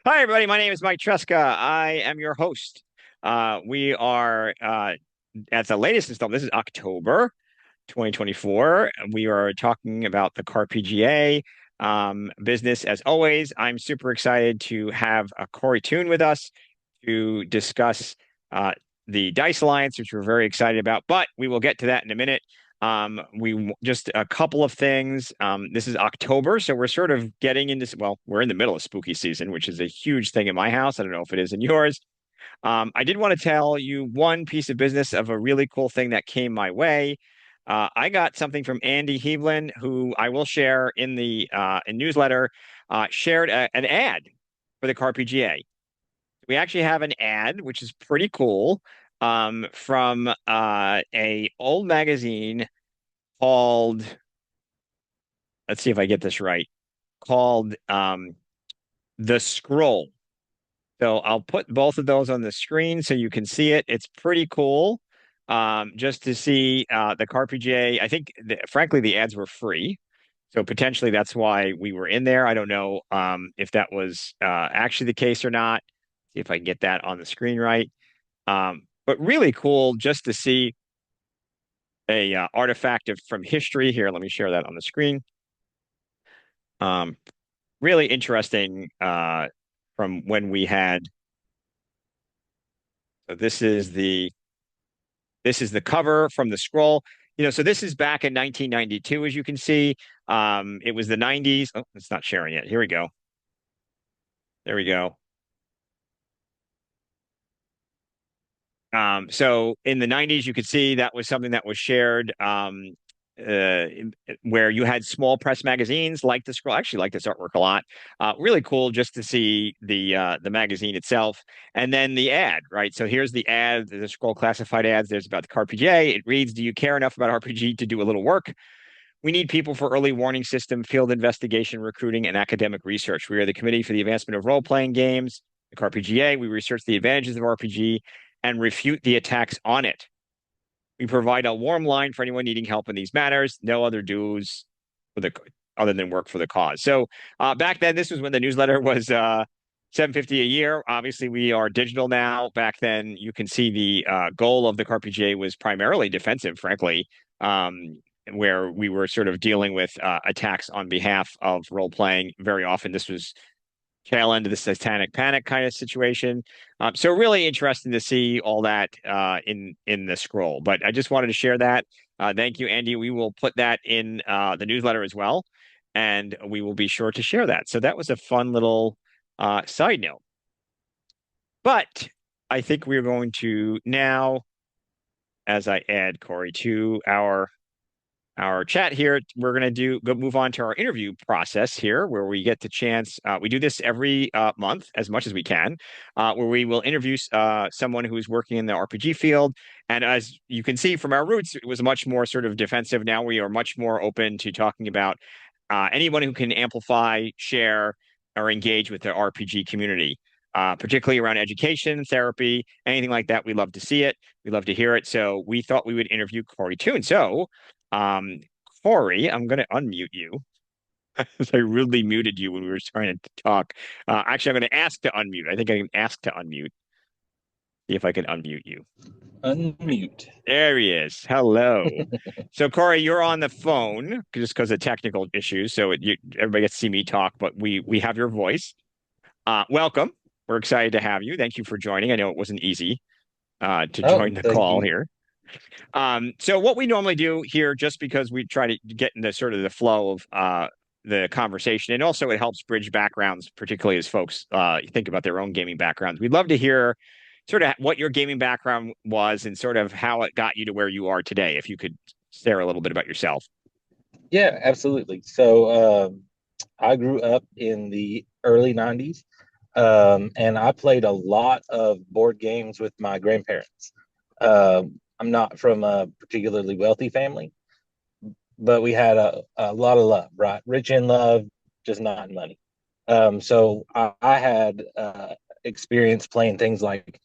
Hi, everybody. My name is Mike Tresca. I am your host. We are at the latest installment. This is October 2024. We are talking about the CAR-PGA business. As always, I'm super excited to have Cory Toon with us to discuss uh, the Dice Alliance, which we're very excited about. But we will get to that in a minute. We just a couple of things. This is October, so we're sort of getting into, well, we're in the middle of spooky season, which is a huge thing in my house. I don't know if it is in yours. I did want to tell you one piece of business of a really cool thing that came my way. I got something from Andy Heavlin, who I will share in the newsletter, shared an ad for the CAR-PGA. We actually have an ad, which is pretty cool, from a old magazine called, let's see if I get this right, called The Scroll. So I'll put both of those on the screen so you can see it. It's pretty cool. Just to see the CAR-PGA. I think, frankly, the ads were free. So potentially that's why we were in there. I don't know if that was actually the case or not. See if I can get that on the screen right. But really cool just to see a artifact from history here. Let me share that on the screen. Um, Really interesting from when we had. So this is the cover from the scroll. So this is back in 1992, as you can see. It was the 90s. Oh, it's not sharing it. Here we go. There we go. So in the 90s, you could see that was something that was shared uh, where you had small press magazines like the Scroll. I actually like this artwork a lot. Really cool just to see the magazine itself, and then the ad. Right. So here's the ad, the Scroll classified ads. There's about the CAR-PGA. It reads, "Do you care enough about RPG to do a little work? We need people for early warning system, field investigation, recruiting, and academic research. We are the Committee for the Advancement of Role-Playing Games, the CAR-PGA. We research the advantages of RPG and refute the attacks on it. We provide a warm line for anyone needing help in these matters. No other dues for the other than work for the cause." So back then, this was when the newsletter was $7.50 a year. Obviously, we are digital now. Back then, you can see the goal of the CAR-PGA was primarily defensive, frankly, where we were sort of dealing with attacks on behalf of role playing. Very often, this was tail end of the satanic panic kind of situation. So really interesting to see all that in the scroll. But I just wanted to share that. Thank you, Andy. We will put that in the newsletter as well, and we will be sure to share that. So that was a fun little side note. But I think we're going to now, as I add Cory to our chat here, we're going to move on to our interview process here, where we get the chance. We do this every month, as much as we can, where we will interview someone who is working in the RPG field. And as you can see from our roots, it was much more sort of defensive. Now we are much more open to talking about anyone who can amplify, share, or engage with the RPG community. Particularly around education, therapy, anything like that. We love to see it. We love to hear it. So we thought we would interview Cory Toon. So um, Cory, I'm going to unmute you. I rudely muted you when we were trying to talk. Actually, I'm going to ask to unmute. I think I can ask to unmute. See if I can unmute you. Unmute. There he is. Hello. So, Cory, you're on the phone just because of technical issues. So everybody gets to see me talk, but we have your voice. Welcome. We're excited to have you. Thank you for joining. I know it wasn't easy to Oh, join the thank call you. here. So what we normally do here, just because we try to get into sort of the flow of the conversation, and also it helps bridge backgrounds, particularly as folks think about their own gaming backgrounds. We'd love to hear sort of what your gaming background was and sort of how it got you to where you are today. If you could share a little bit about yourself. Yeah, absolutely. So I grew up in the early 90s, and I played a lot of board games with my grandparents. I'm not from a particularly wealthy family, but we had a lot of love, right? Rich in love, just not in money. So I had experience playing things like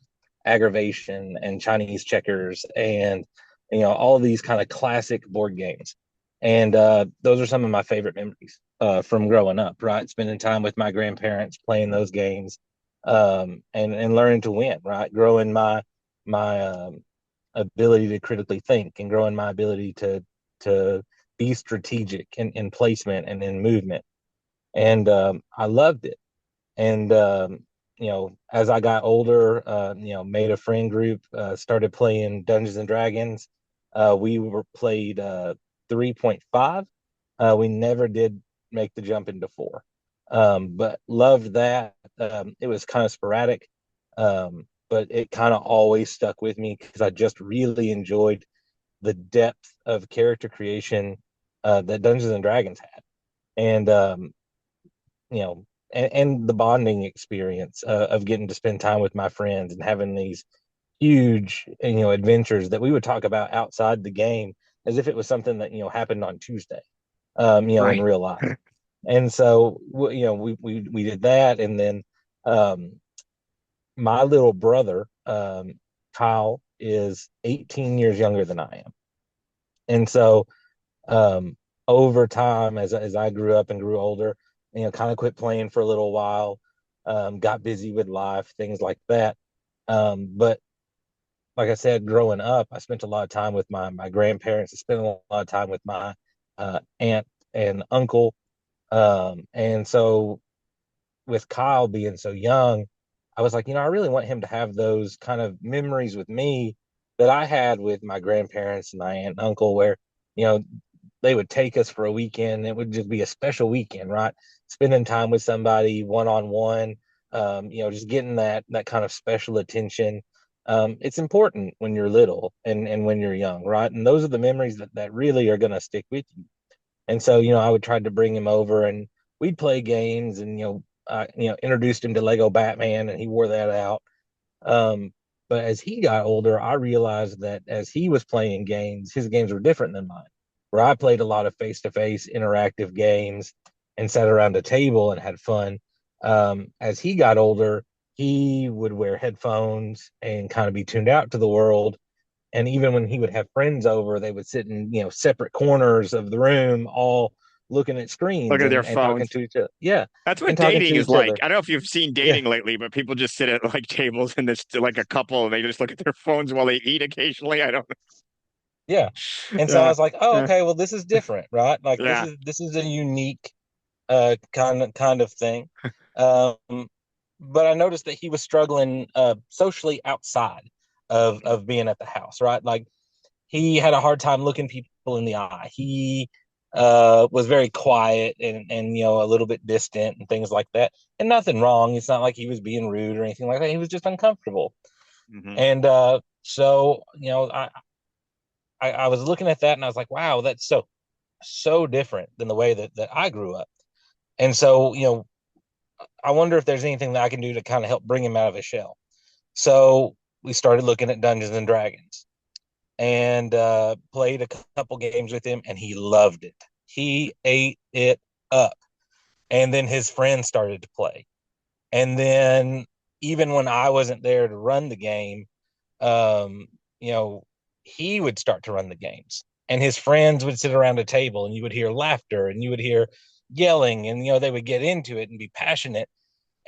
aggravation and Chinese checkers and all of these kind of classic board games. And those are some of my favorite memories from growing up, right? Spending time with my grandparents playing those games. and learning to win, right? Growing my ability to critically think and growing my ability to be strategic in placement and in movement. And I loved it. And as I got older, made a friend group, started playing Dungeons and Dragons. We were played 3.5. We never did make the jump into 4, but loved that. It was kind of sporadic, but it kind of always stuck with me because I just really enjoyed the depth of character creation that Dungeons and Dragons had, and you know, and the bonding experience of getting to spend time with my friends and having these huge, adventures that we would talk about outside the game as if it was something that happened on Tuesday, in Right. real life. And so, we did that, and then um, my little brother, Kyle, is 18 years younger than I am, and so um, over time, as I grew up and grew older, kind of quit playing for a little while, got busy with life, things like that. But like I said, growing up, I spent a lot of time with my grandparents. I spent a lot of time with my aunt and uncle, and so with Kyle being so young, I was like, I really want him to have those kind of memories with me that I had with my grandparents and my aunt and uncle, where you know they would take us for a weekend. It would just be a special weekend, right? Spending time with somebody one on one, just getting that kind of special attention. It's important when you're little and when you're young, right? And those are the memories that really are going to stick with you. And so, I would try to bring him over and we'd play games and, introduced him to Lego Batman and he wore that out. Um, but as he got older, I realized that as he was playing games, his games were different than mine, where I played a lot of face to face interactive games and sat around a table and had fun. As he got older, he would wear headphones and kind of be tuned out to the world. And even when he would have friends over, they would sit in separate corners of the room, all looking at screens Look at their and talking phones. to each other. Yeah, That's and what talking to dating is each like. other. I don't know if you've seen Yeah, dating lately, but people just sit at like tables and there's like a couple and they just look at their phones while they eat occasionally. I don't yeah. know. And so I Yeah. was like, oh, Yeah. okay, well, this is different, right? Like this Yeah. is this is a unique kind of thing. Um, but I noticed that he was struggling socially outside of being at the house, right? Like he had a hard time looking people in the eye. He was very quiet and a little bit distant and things like that. And nothing wrong. It's not like he was being rude or anything like that. He was just uncomfortable. Hmm. And so I was looking at that and I was like, wow, that's so different than the way that I grew up. And so I wonder if there's anything that I can do to kind of help bring him out of his shell. So we started looking at Dungeons and Dragons and played a couple games with him, and he loved it. He ate it up. And then his friends started to play. And then even when I wasn't there to run the game, um, you know, he would start to run the games. And his friends would sit around a table and you would hear laughter and you would hear yelling and they would get into it and be passionate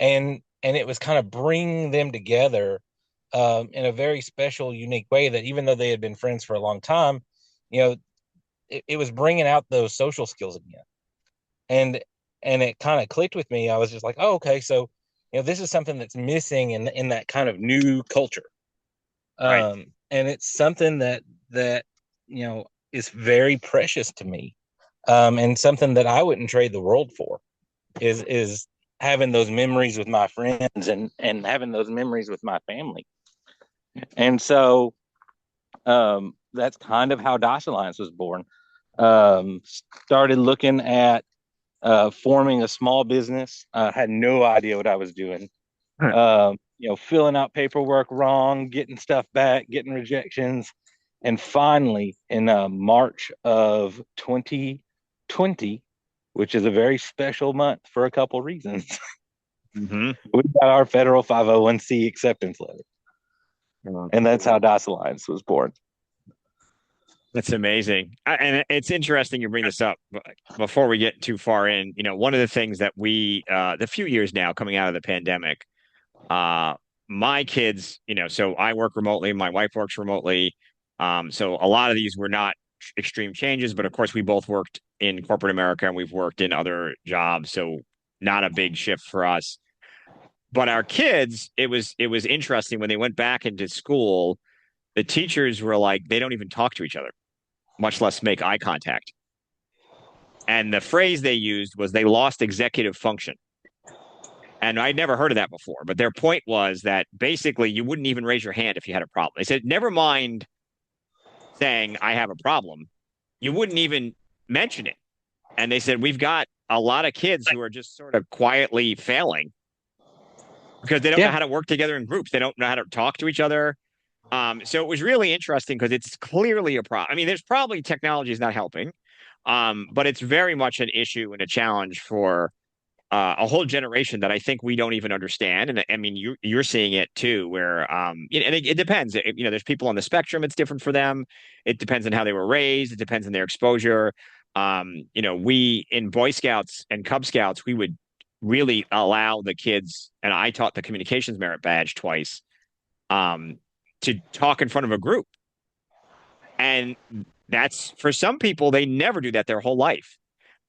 and it was kind of bringing them together in a very special, unique way that even though they had been friends for a long time, you know, it was bringing out those social skills again. And it kind of clicked with me. I was just like, oh, okay, so this is something that's missing in that kind of new culture. Right. And it's something that is very precious to me, and something that I wouldn't trade the world for. Is having those memories with my friends and having those memories with my family. And so that's kind of how Dice Alliance was born. Started looking at forming a small business. Had no idea what I was doing. Filling out paperwork wrong, getting stuff back, getting rejections, and finally in March of 2020, which is a very special month for a couple reasons, Hmm. we got our federal 501c acceptance letter, and that's how Dice Alliance was born. That's amazing. And it's interesting you bring this up. But before we get too far in, one of the things that the few years now coming out of the pandemic, Uh, my kids, so I work remotely, my wife works remotely. So a lot of these were not extreme changes, but of course we both worked in corporate America and we've worked in other jobs, so not a big shift for us. But our kids, it was interesting when they went back into school, the teachers were like, they don't even talk to each other, much less make eye contact. And the phrase they used was they lost executive function. And I'd never heard of that before, but their point was that basically you wouldn't even raise your hand if you had a problem. They said, never mind saying I have a problem, you wouldn't even mention it. And they said, we've got a lot of kids who are just sort of quietly failing because they don't know Yeah, how to work together in groups. They don't know how to talk to each other. So it was really interesting because it's clearly a problem. I mean, there's probably technology is not helping, but it's very much an issue and a challenge for a whole generation that I think we don't even understand. And I mean, you're seeing it too, where and it depends. There's people on the spectrum; it's different for them. It depends on how they were raised. It depends on their exposure. We in Boy Scouts and Cub Scouts, we would really allow the kids, and I taught the communications merit badge twice, um, to talk in front of a group, and that's for some people they never do that their whole life.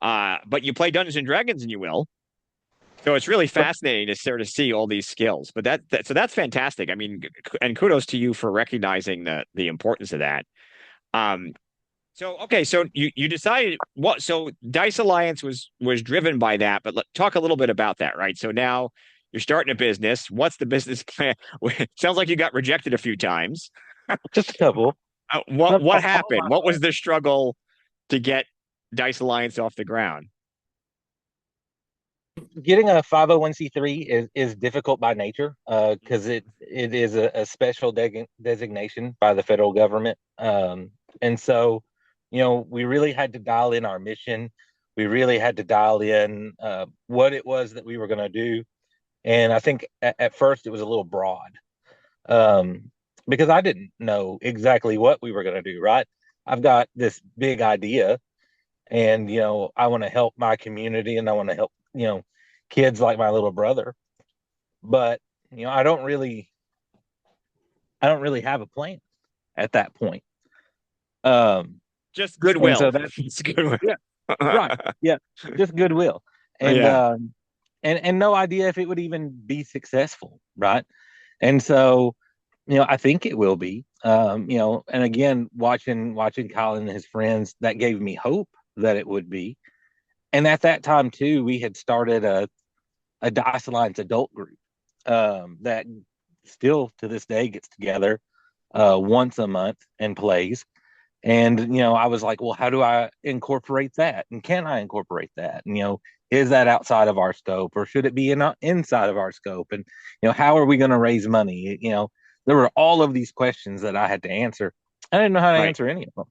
But you play Dungeons and Dragons, and you will. So it's really fascinating to sort of see all these skills. But so that's fantastic. I mean, and kudos to you for recognizing the importance of that. Um, so okay, so you decided what? So Dice Alliance was driven by that. But talk a little bit about that, right? So now you're starting a business. What's the business plan? Sounds like you got rejected a few times. just a couple. What Not what all happened? my What was friends. the struggle to get Dice Alliance off the ground? Getting a 501(c)(3) is difficult by nature because it is a special designation by the federal government. And so, we really had to dial in our mission. We really had to dial in what it was that we were going to do. And I think at first it was a little broad because I didn't know exactly what we were going to do, right? I've got this big idea and I want to help my community and I want to help kids like my little brother, but I don't really have a plan at that point. um Just and so goodwill. that's It's goodwill. yeah, right, yeah, just goodwill. and Yeah. um and no idea if it would even be successful, right? And so I think it will be. And again, watching Colin and his friends, that gave me hope that it would be. And at that time too, we had started a Dice Alliance adult group that still to this day gets together once a month and plays. And I was like, well, how do I incorporate that? And can I incorporate that? And is that outside of our scope, or should it be inside of our scope? And how are we going to raise money? There were all of these questions that I had to answer. I didn't know how to Right. answer any of them.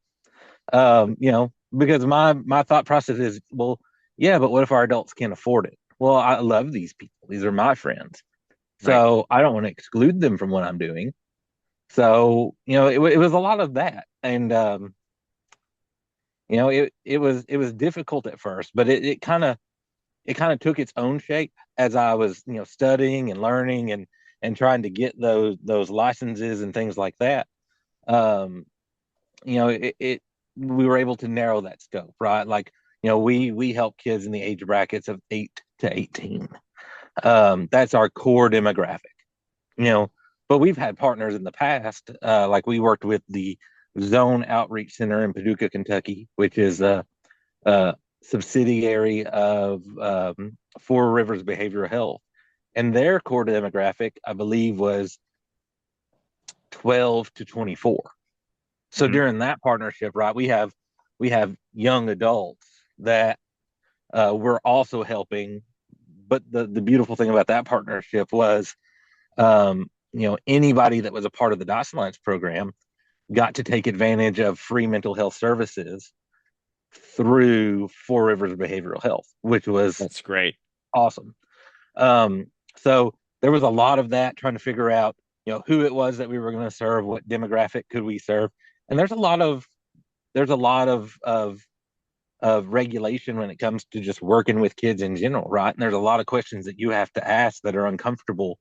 Because my thought process is, well, yeah, but what if our adults can't afford it? Well, I love these people. These are my friends. Right. So I don't want to exclude them from what I'm doing. So, it was a lot of that. And it was difficult at first, but it kind of took its own shape as I was, studying and learning and trying to get those licenses and things like that. Um, we were able to narrow that scope, right? Like, we help kids in the age brackets of 8 to 18. That's our core demographic, you know. But we've had partners in the past, like we worked with the Zone Outreach Center in Paducah, Kentucky, which is a subsidiary of Four Rivers Behavioral Health, and their core demographic, I believe, was 12 to 24. So Hmm. during that partnership, right, we have young adults that we're also helping. But the beautiful thing about that partnership was, anybody that was a part of the DOS Alliance program got to take advantage of free mental health services through Four Rivers Behavioral Health, which was That's great. awesome. Um, so there was a lot of that, trying to figure out, who it was that we were going to serve, what demographic could we serve, and there's a lot of regulation when it comes to just working with kids in general, right? And there's a lot of questions that you have to ask that are uncomfortable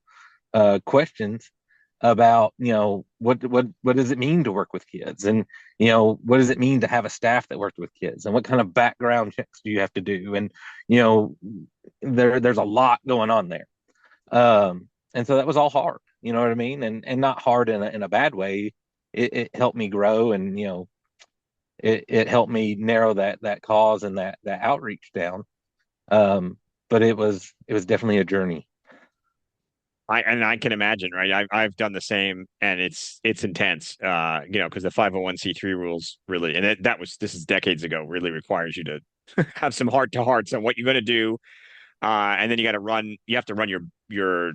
questions about, what does it mean to work with kids, and what does it mean to have a staff that worked with kids, and what kind of background checks do you have to do, and you know there's a lot going on there. And so that was all hard, you know what I mean, and not hard in a bad way. It helped me grow, and it helped me narrow that cause and that outreach down. um but it was definitely a journey. I can imagine, right? I've done the same, and it's intense. Because the 501(c)(3) rules really, and this is decades ago, really requires you to have some heart to hearts on what you're going to do, and then you have to run your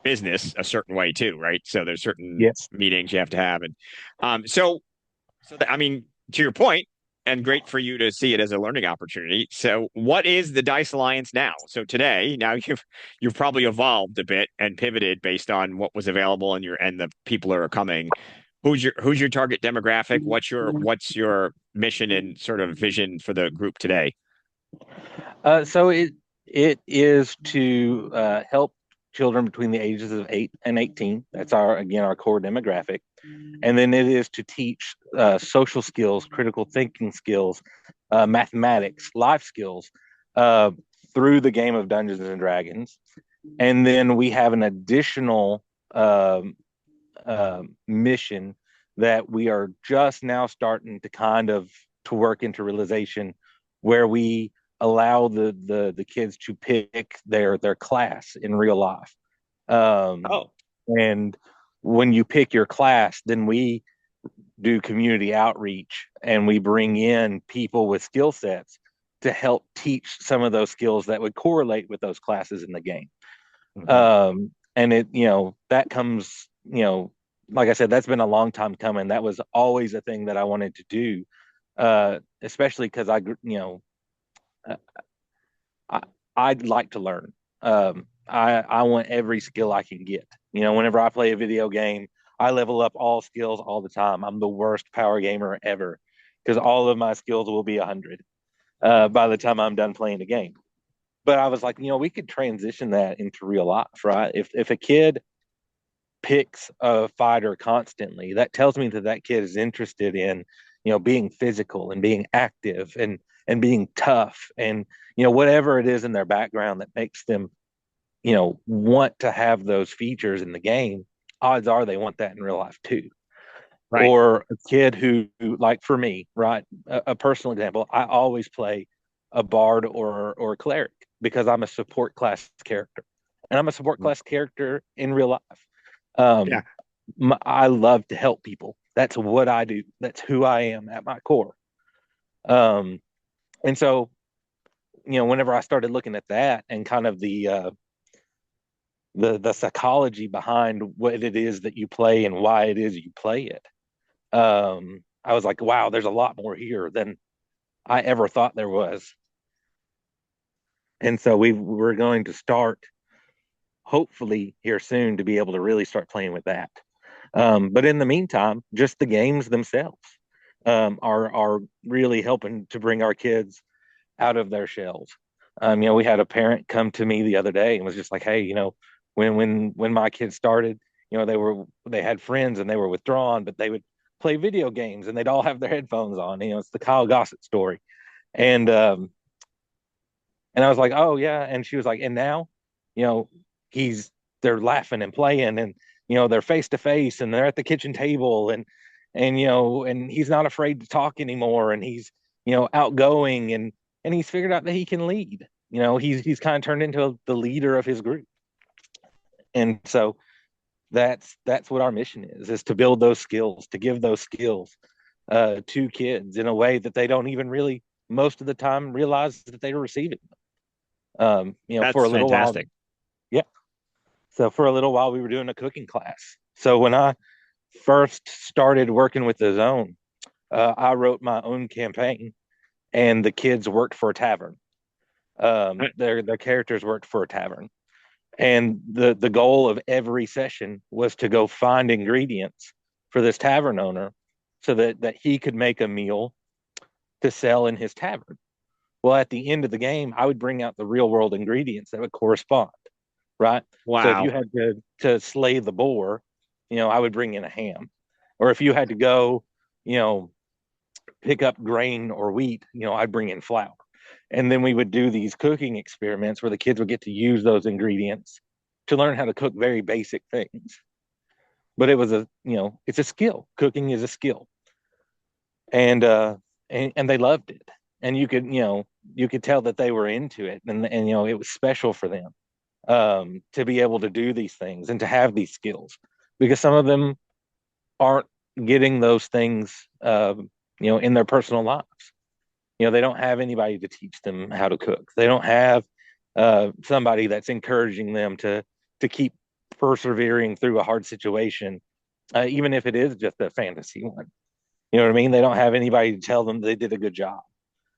business a certain way too, right? So there's certain Yes. meetings you have to have, and I mean, to your point, and great for you to see it as a learning opportunity. So, what is the Dice Alliance now? So today, now you've probably evolved a bit and pivoted based on what was available and the people that are coming. Who's your target demographic? What's your mission and sort of vision for the group today? So it is to help children between the ages of 8 and 18. That's our core demographic. And then it is to teach social skills, critical thinking skills, mathematics, life skills, uh, through the game of Dungeons and Dragons. And then we have an additional um mission that we are just now starting to kind of to work into realization, where we allow the kids to pick their class in real life. um, Oh, and when you pick your class, then we do community outreach, and we bring in people with skill sets to help teach some of those skills that would correlate with those classes in the game. mhm. And that comes, like I said, that's been a long time coming. That was always a thing that I wanted to do, especially because uh, I, I'd like to learn. I want every skill I can get. Whenever I play a video game, I level up all skills all the time. I'm the worst power gamer ever because all of my skills will be 100 by the time I'm done playing the game. But I was like, we could transition that into real life, right? If a kid picks a fighter constantly, that tells me that kid is interested in, being physical and being active and being tough, and whatever it is in their background that makes them, want to have those features in the game. Odds are they want that in real life too. Right. Or a kid who like for me, right? A personal example, I always play a bard or a cleric because I'm a support class character, and I'm a support class character in real life. Yeah. Um, I love to help people. That's what I do. That's who I am at my core. Um, and so, whenever I started looking at that and kind of the psychology behind what it is that you play and why it is you play it, I was like, wow, there's a lot more here than I ever thought there was. And so we're going to start, hopefully, here soon to be able to really start playing with that. But in the meantime, just the games themselves are really helping to bring our kids out of their shells. We had a parent come to me the other day and was just like, "Hey, when my kids started, they had friends and they were withdrawn, but they would play video games and they'd all have their headphones on. It's the Kyle Gossett story." And and I was like, "Oh yeah." And she was like, "And now, you know, he's they're laughing and playing, and they're face to face, and they're at the kitchen table, and he's not afraid to talk anymore, and he's outgoing, and he's figured out that he can lead. He's kind of turned into the leader of his group." And so that's what our mission is to build those skills, to give those skills to kids in a way that they don't even really most of the time realize that they are receiving. For That's a little while, fantastic. yeah. So for a little while, we were doing a cooking class. So when I first started working with the zone, I wrote my own campaign, and the kids worked for a tavern. Their characters worked for a tavern, and the goal of every session was to go find ingredients for this tavern owner, so that he could make a meal to sell in his tavern. Well, at the end of the game, I would bring out the real world ingredients that would correspond. right? So if you Wow. had to slay the boar, I would bring in a ham. Or if you had to go, you know, pick up grain or wheat, I'd bring in flour. And then we would do these cooking experiments where the kids would get to use those ingredients to learn how to cook very basic things. But it was it's a skill. Cooking is a skill. And and they loved it. And you could tell that they were into it, and it was special for them to be able to do these things and to have these skills, because some of them aren't getting those things in their personal lives. They don't have anybody to teach them how to cook. They don't have somebody that's encouraging them to keep persevering through a hard situation, even if it is just a fantasy one. You know what I mean? They don't have anybody to tell them they did a good job,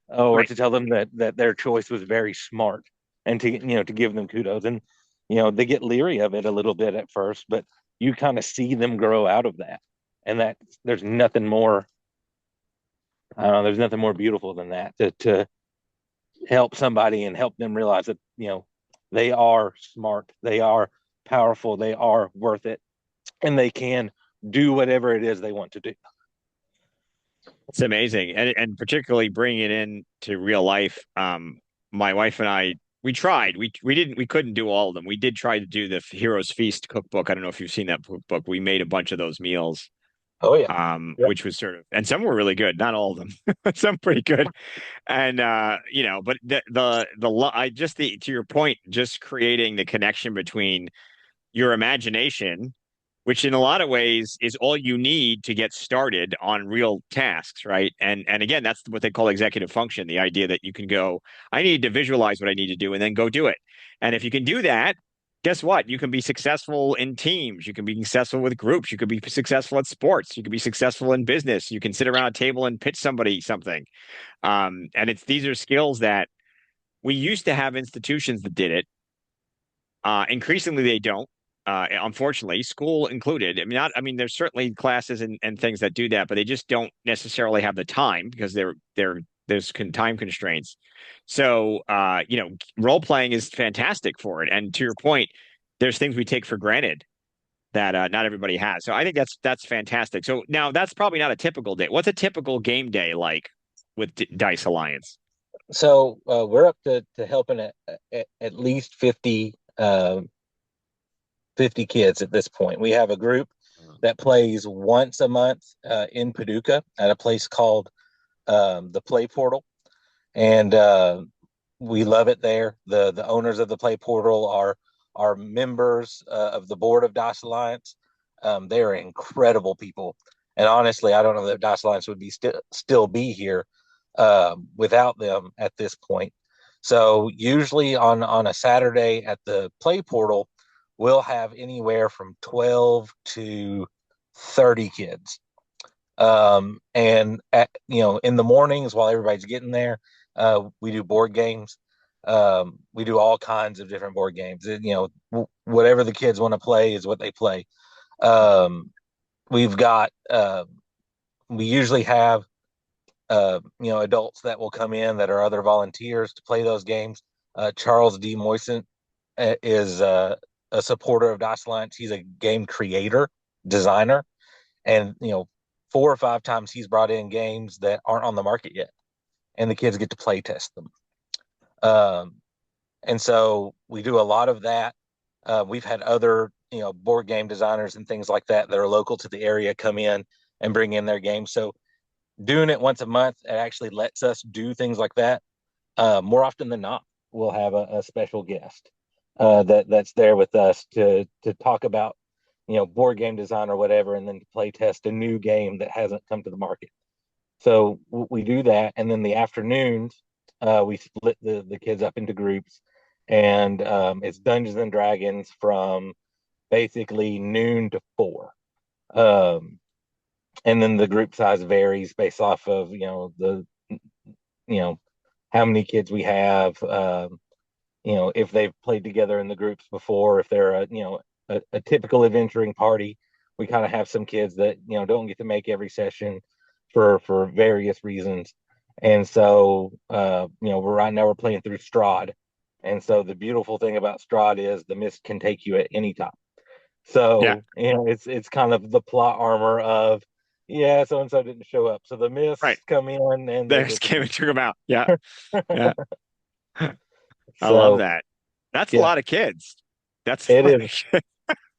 or Right. to tell them that their choice was very smart, and to give them kudos. And they get leery of it a little bit at first, but you kind of see them grow out of that, and that there's nothing more. I don't know. There's nothing more beautiful than that, to help somebody and help them realize that they are smart, they are powerful, they are worth it, and they can do whatever it is they want to do. It's amazing. And particularly bringing it in to real life. My wife and I, we tried. We couldn't do all of them. We did try to do the Heroes Feast cookbook. I don't know if you've seen that cookbook. We made a bunch of those meals, Oh yeah. Yep. which was sort of, and some were really good, not all of them, some pretty good. And but I just the to your point, just creating the connection between your imagination, which in a lot of ways is all you need to get started on real tasks, right? And again, that's what they call executive function, the idea that you can go, I need to visualize what I need to do and then go do it. And if you can do that, guess what? You can be successful in teams, you can be successful with groups, you can be successful at sports, you can be successful in business, you can sit around a table and pitch somebody something. And it's these are skills that we used to have institutions that did it. Increasingly, they don't. Unfortunately, school included. I mean, not. I mean, there's certainly classes and things that do that, but they just don't necessarily have the time because there's time constraints. So, role playing is fantastic for it. And to your point, there's things we take for granted that not everybody has. So I think that's fantastic. So now that's probably not a typical day. What's a typical game day like with Dice Alliance? So we're up to helping at least 50 kids at this point. We have a group that plays once a month in Paducah at a place called the Play Portal, and we love it there. The owners of the Play Portal are members of the board of Dice Alliance. They are incredible people, and honestly, I don't know that Dice Alliance would be still be here without them at this point. So usually on a Saturday at the Play Portal, we'll have anywhere from 12 to 30 kids. And in the mornings while everybody's getting there, we do board games. We do all kinds of different board games. Whatever the kids want to play is what they play. Um, we've got we usually have adults that will come in that are other volunteers to play those games. Charles D. Moisen is a supporter of Dice Alliance. He's a game creator, designer, and 4 or 5 times he's brought in games that aren't on the market yet, and the kids get to play test them. Um, and so we do a lot of that. We've had other board game designers and things like that are local to the area come in and bring in their games. So doing it once a month, it actually lets us do things like that. More often than not, we'll have a special guest that's there with us to talk about board game design or whatever, and then to play test a new game that hasn't come to the market. So we do that, and then the afternoons we split the kids up into groups, and it's Dungeons and Dragons from basically noon to 4. Um, and then the group size varies based off of you know how many kids we have, if they've played together in the groups before, if they're a typical adventuring party. We kind of have some kids that don't get to make every session for various reasons, and so right now we're playing through Strahd, And so the beautiful thing about Strahd is the mist can take you at any time. Yeah, So, it's kind of the plot armor of, yeah, so and so didn't show up. So the right. mists come in and they There's came disappear. and took him out. Yeah, yeah. I love So, that. That's a yeah, lot of kids. That's it a lot is. of kids.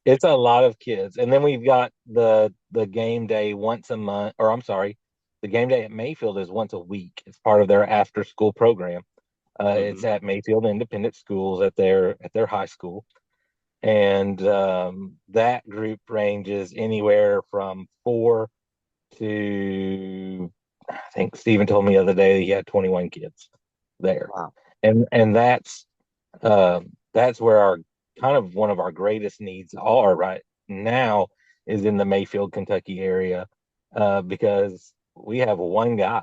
It's a lot of kids. And then we've got the game day once a month, or I'm sorry, the game day at Mayfield is once a week. It's part of their after school program. It's Mhm. at Mayfield Independent Schools at their high school. And that group ranges anywhere from 4 to, I think Stephen told me the other day he had 21 kids there. Wow. And that's where our kind of one of our greatest needs are right now is in the Mayfield, Kentucky area, because we have one guy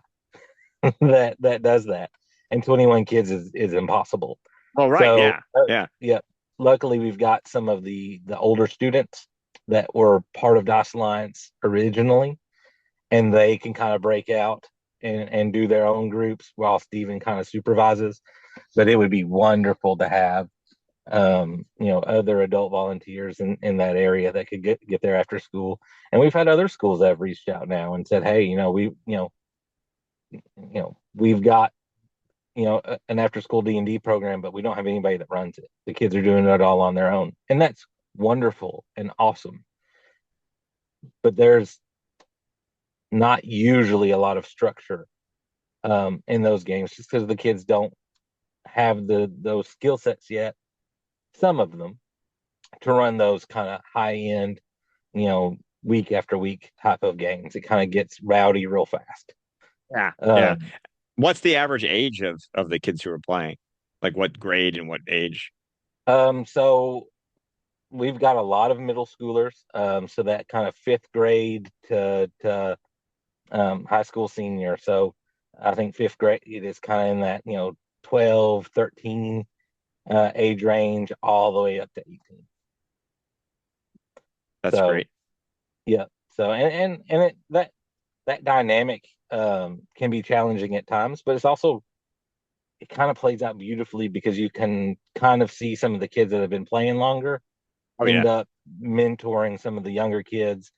that does that, and 21 kids is impossible. Oh, right. So, Yeah. Yeah. yeah, luckily we've got some of the older students that were part of DICE Alliance originally, and they can kind of break out and do their own groups while Steven kind of supervises. But it would be wonderful to have other adult volunteers in that area that could get there after school. And we've had other schools that have reached out now and said, hey, we've got an after school D&D program, but we don't have anybody that runs it. The kids are doing it all on their own, and that's wonderful and awesome. But there's not usually a lot of structure in those games, just because the kids don't have those skill sets yet. Some of them to run those kind of high end, you know, week after week type of games. It kind of gets rowdy real fast. Yeah. Yeah. Um, What's the average age of the kids who are playing? Like what grade and what age? so we've got a lot of middle schoolers. So that kind of fifth grade to high school senior. So I think fifth grade it is kind of in that 12, 13 age range all the way up to 18. That's So great. yeah. So that dynamic can be challenging at times, but it kind of plays out beautifully because you can kind of see some of the kids that have been playing longer Oh end yeah. up mentoring some of the younger kids,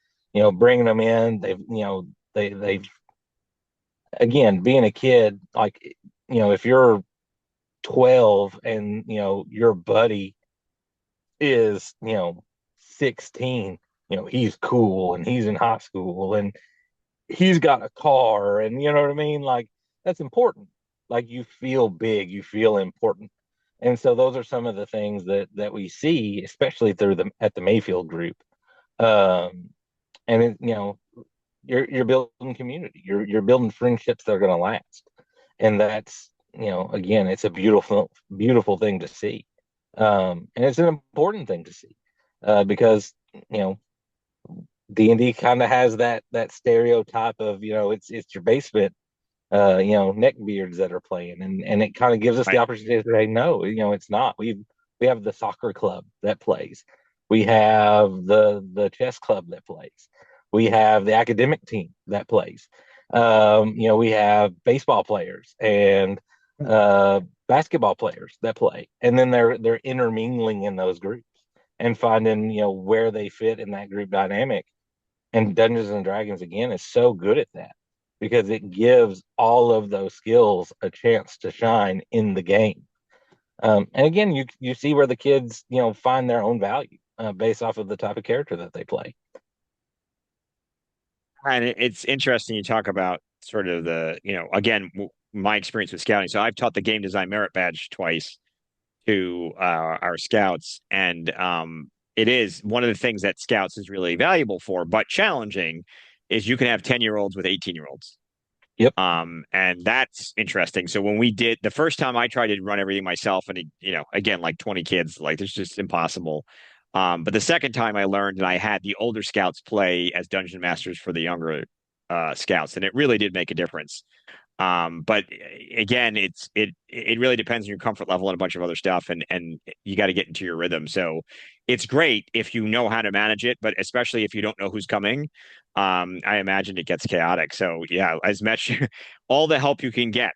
bringing them in. They've again, being a kid, like, if you're 12 and, your buddy is, 16, he's cool and he's in high school and he's got a car and you know what I mean? Like that's important. Like you feel big, you feel important. And so those are some of the things that we see, especially through the at the Mayfield group. Um, and you're building community. You're building friendships that are going to last. And that's, again, it's a beautiful beautiful thing to see. And it's an important thing to see. Because, you know, D&D kind of has that stereotype of, it's your basement neckbeards that are playing, and it kind of gives us the Right. opportunity to say, no, it's not. We have the soccer club that plays, we have the chess club that plays, we have the academic team that plays, we have baseball players and basketball players that play, and then they're intermingling in those groups and finding where they fit in that group dynamic. And Dungeons and Dragons again is so good at that because it gives all of those skills a chance to shine in the game. And again, you see where the kids find their own value based off of the type of character that they play. And it's interesting you talk about sort of again, my experience with scouting. So I've taught the game design merit badge twice to our scouts, and it is one of the things that scouts is really valuable for, but challenging is you can have 10-year-olds with 18-year-olds. Yep. And that's interesting. So when we did the first time I tried to run everything myself and again, like 20 kids, like it's just impossible. But the second time I learned and I had the older scouts play as dungeon masters for the younger scouts, and it really did make a difference. But again, it really depends on your comfort level and a bunch of other stuff, and you got to get into your rhythm. So it's great if you know how to manage it, but especially if you don't know who's coming, I imagine it gets chaotic. So yeah, as much all the help you can get,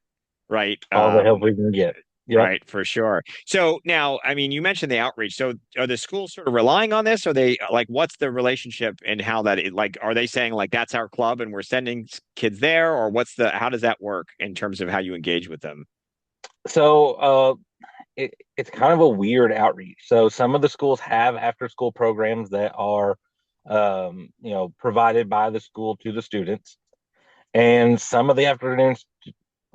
right? All the help we can get. Yep. Right, for sure. So now, I mean, you mentioned the outreach. So are the schools sort of relying on this? Are they like, what's the relationship and how that it like, are they saying like that's our club and we're sending kids there? Or how does that work in terms of how you engage with them? So it's kind of a weird outreach. So some of the schools have after school programs that are provided by the school to the students, and some of the afternoon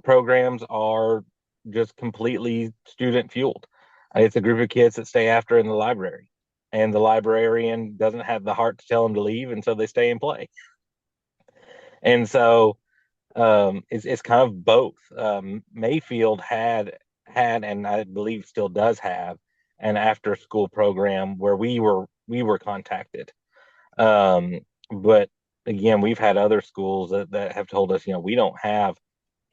programs are just completely student fueled. It's a group of kids that stay after in the library, and the librarian doesn't have the heart to tell them to leave, and so they stay and play. And so it's kind of both. Mayfield had, and I believe still does have, an after school program where we were contacted. Um, but again, we've had other schools that have told us, we don't have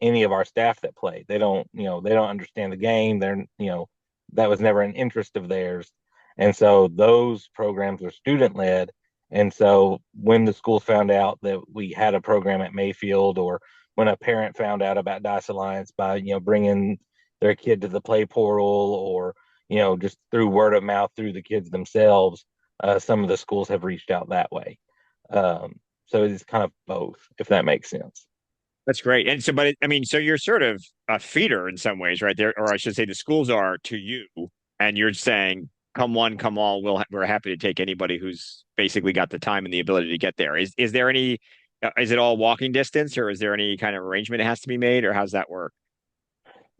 any of our staff that play. They don't understand the game. That was never an interest of theirs. And so those programs are student led. And so when the schools found out that we had a program at Mayfield, or when a parent found out about Dice Alliance by, bringing their kid to the play portal, or, just through word of mouth through the kids themselves, some of the schools have reached out that way. So it's kind of both, if that makes sense. That's great. And so, but I mean, so you're sort of a feeder in some ways, right there, or I should say, the schools are to you, and you're saying, "Come one, come all. We're happy to take anybody who's basically got the time and the ability to get there." Is there any? Is it all walking distance, or is there any kind of arrangement that has to be made, or how's that work?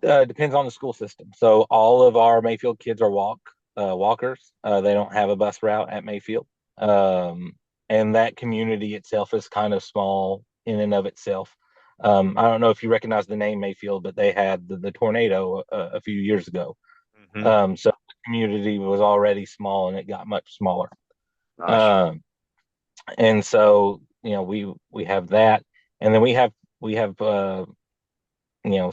Depends on the school system. So all of our Mayfield kids are walkers. They don't have a bus route at Mayfield, um, and that community itself is kind of small in and of itself. I don't know if you recognize the name Mayfield, but they had the tornado a few years ago. Hmm. So the community was already small, and it got much smaller. Gosh. Um, and so we have that, and then we have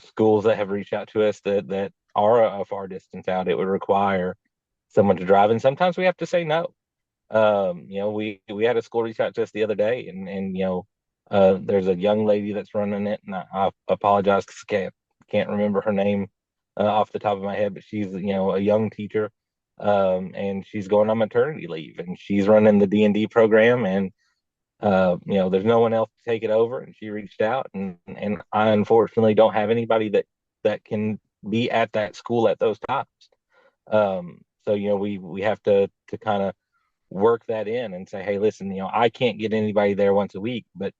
schools that have reached out to us that are a far distance out. It would require someone to drive, and sometimes we have to say no. We had a school reach out to us the other day, and there's a young lady that's running it, and I apologize because I can't remember her name off the top of my head, but she's a young teacher, and she's going on maternity leave, and she's running the D&D program, and there's no one else to take it over, and she reached out, and I unfortunately don't have anybody that can be at that school at those times. So we have to kind of work that in and say, hey, listen, I can't get anybody there once a week, but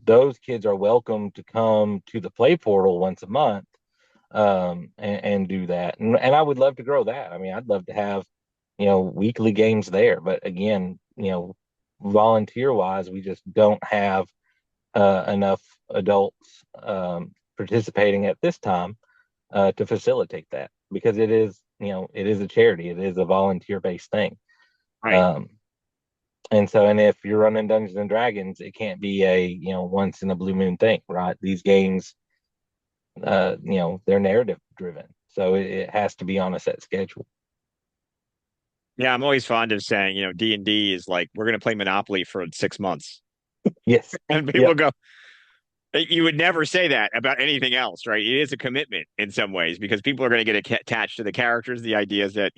those kids are welcome to come to the play portal once a month, and do that. And I would love to grow that. I mean, I'd love to have weekly games there, but again, volunteer wise, we just don't have enough adults participating at this time to facilitate that, because it is a charity, it is a volunteer based thing. Right. um, and if you're running Dungeons and Dragons, it can't be a once in a blue moon thing, right? These games, they're narrative driven, so it has to be on a set schedule. Yeah, I'm always fond of saying, D&D is like we're going to play Monopoly for 6 months, Yes. and people Yep. go, you would never say that about anything else, right? It is a commitment in some ways because people are going to get attached to the characters. The idea is that,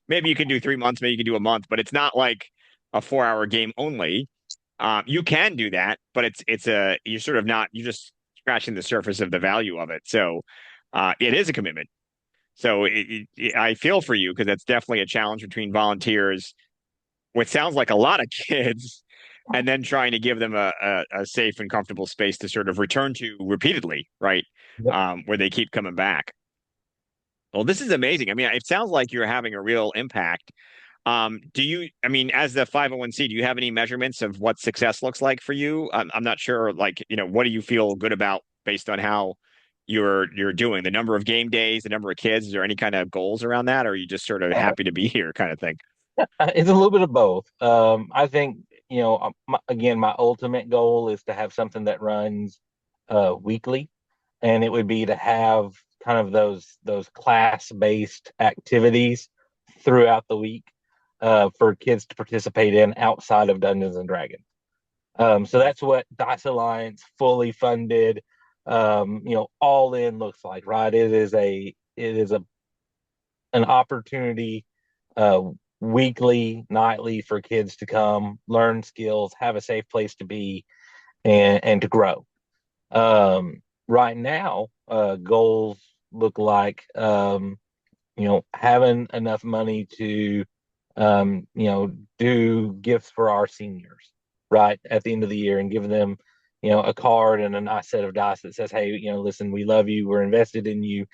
maybe you can do 3 months, maybe you can do a month, but it's not like a 4 hour game only. You can do that, but you're sort of not, you're just scratching the surface of the value of it. So it is a commitment. So I feel for you because that's definitely a challenge between volunteers, what sounds like a lot of kids, and then trying to give them a safe and comfortable space to sort of return to repeatedly, right? Yep. Where they keep coming back. Well, this is amazing. I mean, it sounds like you're having a real impact. I mean, as the 501c, do you have any measurements of what success looks like for you? I'm not sure, like, what do you feel good about based on how you're doing the number of game days, the number of kids? Is there any kind of goals around that, or are you just sort of happy to be here kind of thing? It's a little bit of both. I think, again, my ultimate goal is to have something that runs weekly, and it would be to have kind of those class-based activities throughout the week for kids to participate in outside of Dungeons and Dragons. So that's what Dice Alliance fully funded. all in looks like, right? It is an opportunity, uh, weekly, nightly for kids to come learn skills, have a safe place to be, and to grow. Right now, goals look like, having enough money to, do gifts for our seniors, right, at the end of the year and give them, a card and a nice set of dice that says, hey, listen, we love you, we're invested in you,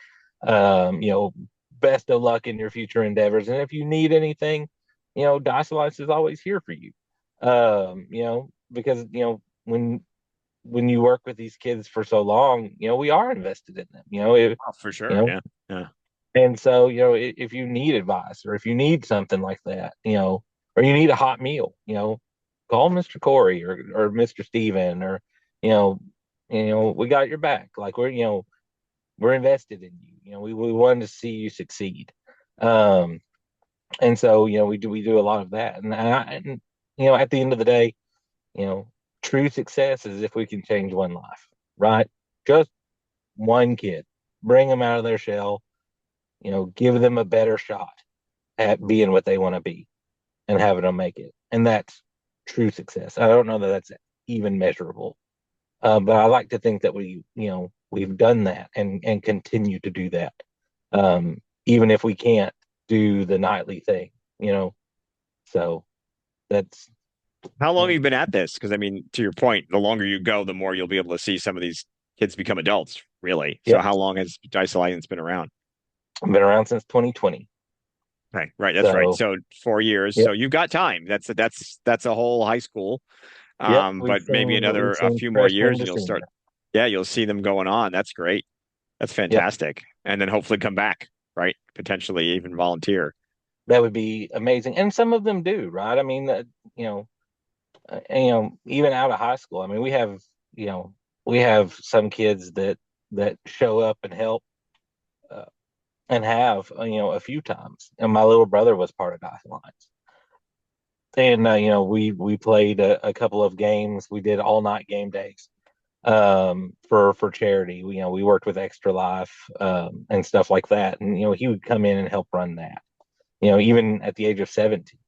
um, you know, best of luck in your future endeavors. And if you need anything, Dice Alliance is always here for you. Because, when you work with these kids for so long, we are invested in them. Oh, for You sure. know, Yeah. Yeah. and so, if you need advice or if you need something like that, or you need a hot meal, call Mr. Corey or Mr. Steven or, you know, we got your back. Like we're invested in you. We wanted to see you succeed. Um, and so, we do a lot of that. And at the end of the day, you know, true success is if we can change one life, right? Just one kid, bring them out of their shell, give them a better shot at being what they want to be and having them make it. And that's true success. I don't know that that's even measurable, but I like to think that we've done that and continue to do that, even if we can't do the nightly thing, you know. So that's How long have you you been at this? Because I mean, to your point, the longer you go, the more you'll be able to see some of these kids become adults, really. So yep. how long has Dice Alliance been around? I've been around since 2020. Right, right, that's right. So So 4 years. So yep, you've got time. That's a whole high school. yep. But maybe We've a seen few more freshman years to and you'll start, senior. yeah, you'll see them going on. That's great. That's Yep, fantastic. And then hopefully come back, right? Potentially even volunteer. that would be amazing. And some of them do, right? I mean, you know, even out of high school. I mean, you know, we have some kids that show up and help, uh, and have, a few times. And my little brother was part of Dice Alliance, and we played a couple of games. We did all night game days, for charity. We worked with Extra Life, and stuff like that. And he would come in and help run that. Even at the age of 17,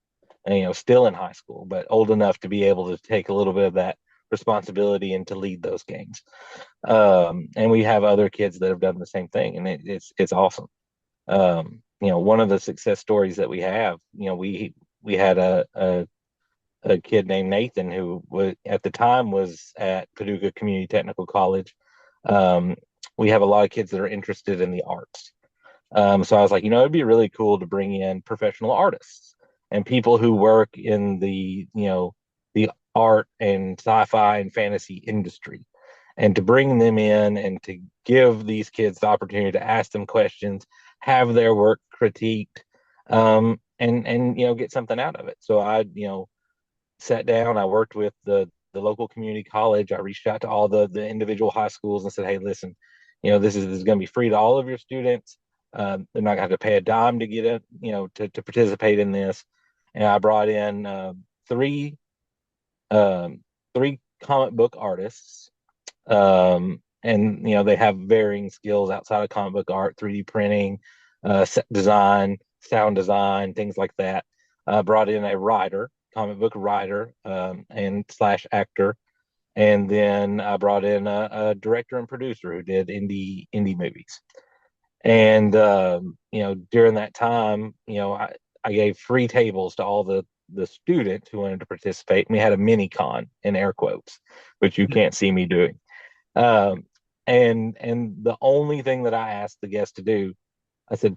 and, still in high school, but old enough to be able to take a little bit of that responsibility and to lead those games. And we have other kids that have done the same thing, and it's awesome. One of the success stories that we have, we had a kid named Nathan who was at the time was at Paducah Community Technical College. Um, we have a lot of kids that are interested in the arts. So I was like, it'd be really cool to bring in professional artists and people who work in the art and sci-fi and fantasy industry, and to bring them in and to give these kids the opportunity to ask them questions, have their work critiqued, and get something out of it. So I, sat down, I worked with the local community college. I reached out to all the individual high schools and said, hey, listen, this is going to be free to all of your students. They're not going to have to pay a dime to get it, to participate in this. And I brought in, three um, three comic book artists, and they have varying skills outside of comic book art, 3D printing, set design, sound design, things like that. Brought in a writer, comic book writer, and slash actor, and then I brought in a director and producer who did indie movies. And during that time, I gave free tables to all the students who wanted to participate. And we had a mini con in air quotes, which you can't see me doing. Um, and the only thing that I asked the guests to do, I said,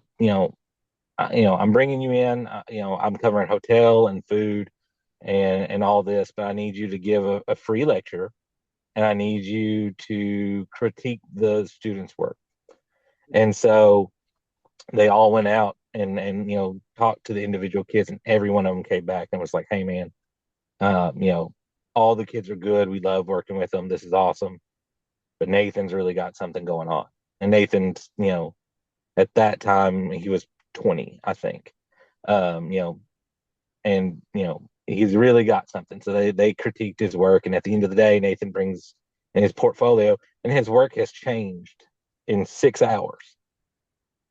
I'm bringing you in. I'm covering hotel and food and all this, but I need you to give a free lecture, and I need you to critique the students' work. And so they all went out and talked to the individual kids, and every one of them came back and was like, hey man, uh, you know all the kids are good, we love working with them, this is awesome, but Nathan's really got something going on. And Nathan's, at that time he was 20, I think. um you know and he's really got something. So they critiqued his work, and at the end of the day, Nathan brings in his portfolio, and his work has changed in 6 hours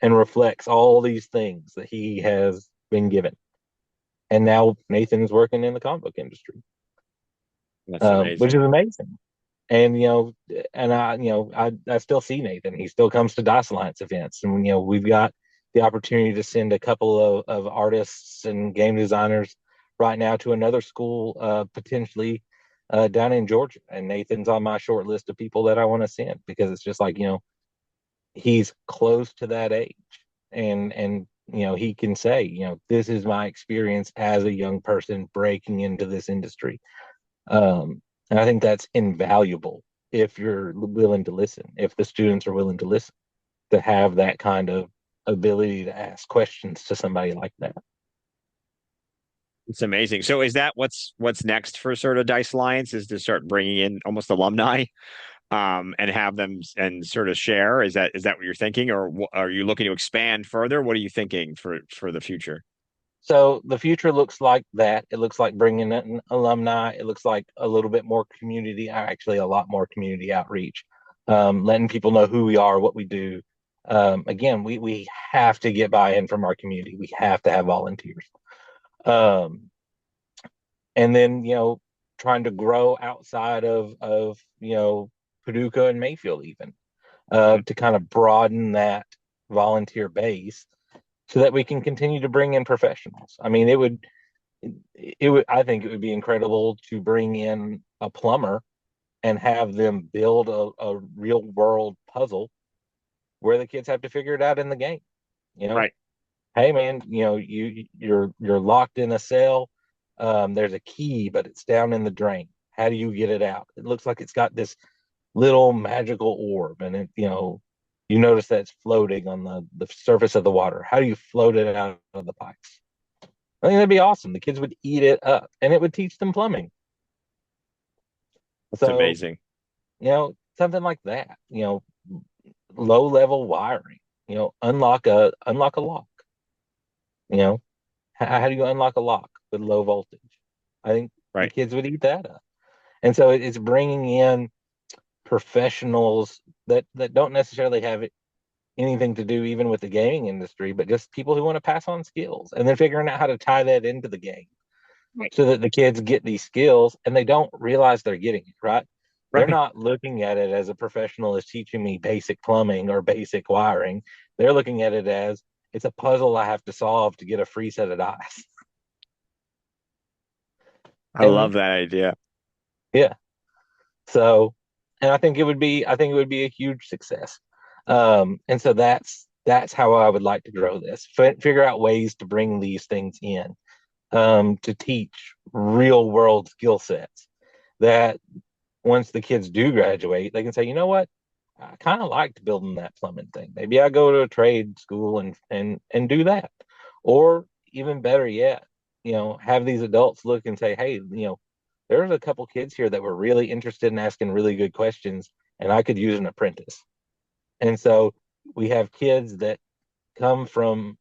and reflects all these things that he has been given. And now Nathan's working in the comic book industry, That's which amazing. is amazing. And and I still see Nathan. He still comes to Dice Alliance events, and we've got the opportunity to send a couple of artists and game designers right now to another school, potentially down in Georgia. And Nathan's on my short list of people that I want to send because it's just like he's close to that age, and he can say this is my experience as a young person breaking into this industry. And I think that's invaluable if you're willing to listen, if the students are willing to listen, to have that kind of ability to ask questions to somebody like that. It's amazing. So is that what's next for sort of Dice Alliance is to start bringing in almost alumni and have them and sort of share? Is that what you're thinking, or are you looking to expand further? What are you thinking for the future? So the future looks like that. It looks like bringing in alumni. It looks like a little bit more community, actually a lot more community outreach, letting people know who we are, what we do. Again, we have to get buy-in from our community. We have to have volunteers. Um, and then trying to grow outside of Paducah and Mayfield even, Mhm. to kind of broaden that volunteer base so that we can continue to bring in professionals. I mean, it would I think it would be incredible to bring in a plumber and have them build a real world puzzle where the kids have to figure it out in the game. You know, Right. hey man, you're locked in a cell. There's a key, but it's down in the drain. How do you get it out? It looks like it's got this little magical orb, and you notice that it's floating on the surface of the water. How do you float it out of the pipes? I think that'd be awesome. The kids would eat it up, and it would teach them plumbing. That's So amazing. something like that. Low level wiring. Unlock a lock. You know, how do you unlock a lock with low voltage? I think the Right. kids would eat that up. And so it's bringing in professionals that don't necessarily have anything to do even with the gaming industry, but just people who want to pass on skills and then figuring out how to tie that into the game Right. so that the kids get these skills and they don't realize they're getting it, right? They're Right. not looking at it as a professional is teaching me basic plumbing or basic wiring. They're looking at it as it's a puzzle I have to solve to get a free set of dice. I love And that idea. yeah, so and I think it would be a huge success. And so that's how I would like to grow this. Figure out ways to bring these things in, to teach real world skill sets that once the kids do graduate, they can say, you know what, I kind of liked building that plumbing thing. Maybe I go to a trade school and do that, or even better yet, have these adults look and say, hey, there's a couple kids here that were really interested in asking really good questions, and I could use an apprentice. And so we have kids that come from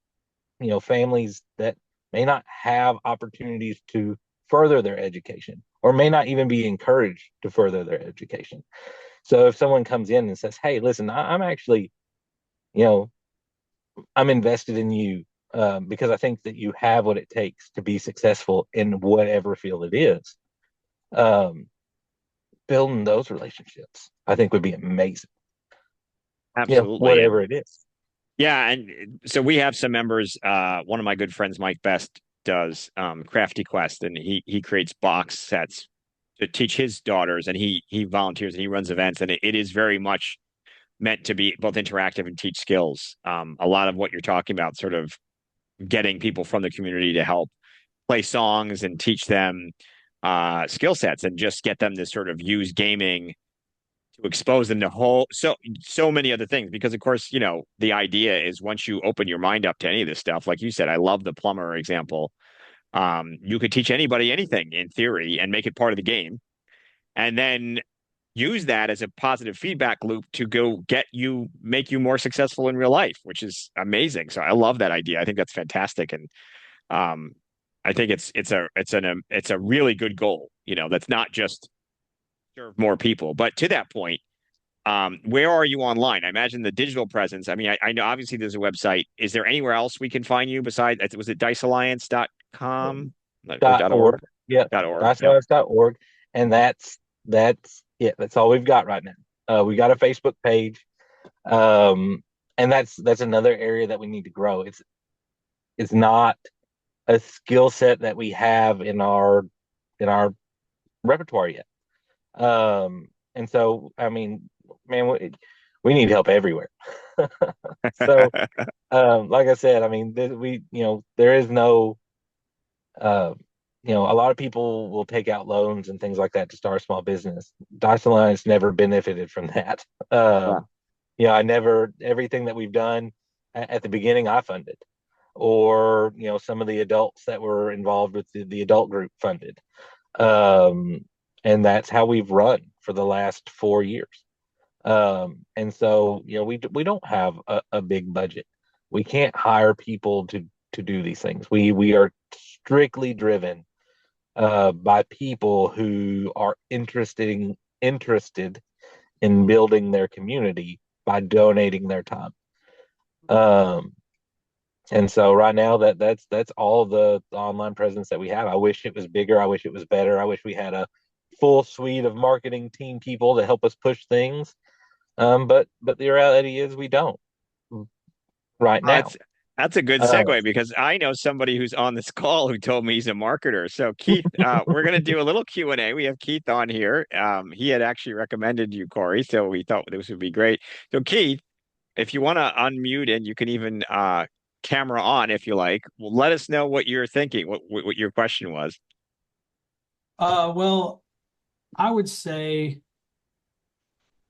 families that may not have opportunities to further their education or may not even be encouraged to further their education. So if someone comes in and says, hey, listen, I'm actually, you know, I'm invested in you, because I think that you have what it takes to be successful in whatever field it is. Um, Building those relationships, I think would be amazing, Absolutely. And whatever it is. yeah, and so we have some members. One of my good friends, Mike Best, does Crafty Quest, and he creates box sets to teach his daughters, and he volunteers and he runs events, and it is very much meant to be both interactive and teach skills. A lot of what you're talking about, sort of getting people from the community to help play songs and teach them skill sets, and just get them to sort of use gaming to expose them to so many other things. Because of course, the idea is once you open your mind up to any of this stuff, like you said, I love the plumber example. You could teach anybody anything in theory and make it part of the game, and then use that as a positive feedback loop to make you more successful in real life, which is amazing. So I love that idea. I think that's fantastic. And um I think it's a really good goal, that's not just serve more people. But to that point, where are you online? I imagine the digital presence. I mean, I know obviously there's a website. Is there anywhere else we can find you besides, was it dicealliance.com or Dot .org? org. Yep. .org. Yep. DiceAlliance.org. And that's it. That's all we've got right now. We got a Facebook page. Um, and that's another area that we need to grow. It's not a skill set that we have in our repertoire yet. And so, I mean, man, we need help everywhere. So, like I said, I mean, there is no, uh, a lot of people will take out loans and things like that to start a small business. Dice Alliance never benefited from that. Yeah. I never, everything that we've done at the beginning, I funded, or, some of the adults that were involved with the adult group funded. Um, and that's how we've run for the last 4 years. And so, we don't have a big budget. We can't hire people to do these things. We are strictly driven by people who are interested in building their community by donating their time. Um, and so right now that's all the online presence that we have. I wish it was bigger. I wish it was better. I wish we had a full suite of marketing team people to help us push things. But the reality is we don't right Uh, now. it's, that's a good Uh, segue because I know somebody who's on this call who told me he's a marketer. So Keith, we're going to do a little Q&A. We have Keith on here. He had actually recommended you, Cory, so we thought this would be great. So Keith, if you want to unmute and you can even camera on if you like, well, let us know what you're thinking, what your question was. Well, I would say,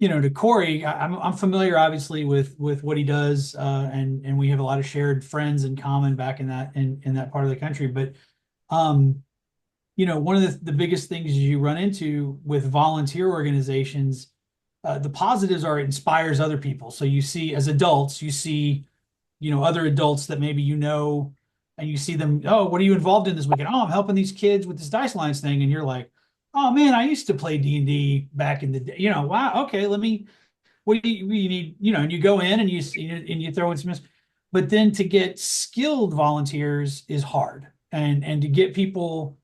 to Cory, I'm familiar obviously with what he does, and we have a lot of shared friends in common back in that part of the country. But one of the biggest things you run into with volunteer organizations, the positives are it inspires other people. So you see, as adults, you see, other adults that maybe and you see them, oh, what are you involved in this weekend? Oh, I'm helping these kids with this Dice Lines thing. And you're like, oh man, I used to play D&D back in the day. Wow, okay, what do you need? And you go in and you throw in some, but then to get skilled volunteers is hard. And to get people